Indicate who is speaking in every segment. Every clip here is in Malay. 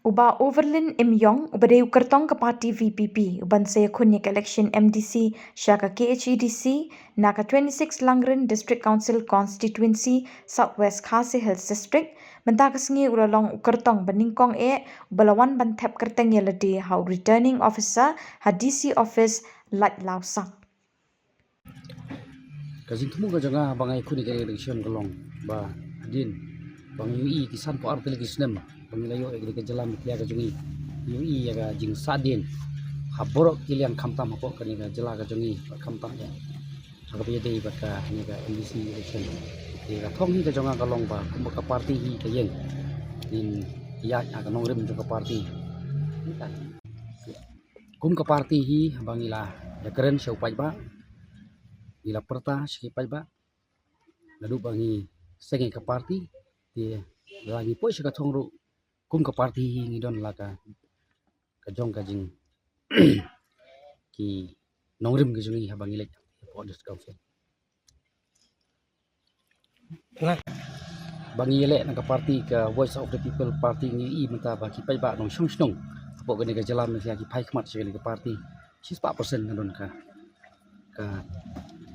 Speaker 1: uba Overlin Imiong ubade Kyrtong Vpp uban iakhun Elekshon MDC Shaka KHADC naka 26 Langrin District Council Constituency Southwest Khasi Hills District Mynta sngi ulalong Kyrtong Nyngkong balawan ban Thep Kyrteng ialade how returning officer KHADC office Laitlawsang.
Speaker 2: Kazing tumu ka janga bangai khuni ke election kalong ba adin bang UI kisan po arte lagi snem bangilayo egri ke jalan mitya ka jungi UI ya ga jing sadin Khubor kilian kamtam hapo kani ka jala ka jungi kamtam ya hagabe dei baka ni ka MDC election ni ka thong hi ka janga kalong ba kumba ka party hi ka yeng in ya ka nongrim ka party kum ka party hi bangila ya keren show pai ba ila perta sikipai ba lalu bangi sengi ke party dia lagi poi sika thongru kum ke party ngidon laka kajong kajing ki nongrim ke jungi habangi lek po discussion bangi lek na ka party ka voice of the people party ngi Mynta ba ki pai ba nong shong shong po gani ka jalan ki pai khmat sekali ke party 4% ngidon ka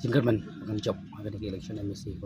Speaker 2: Jingkerman akan job ada di election MDC.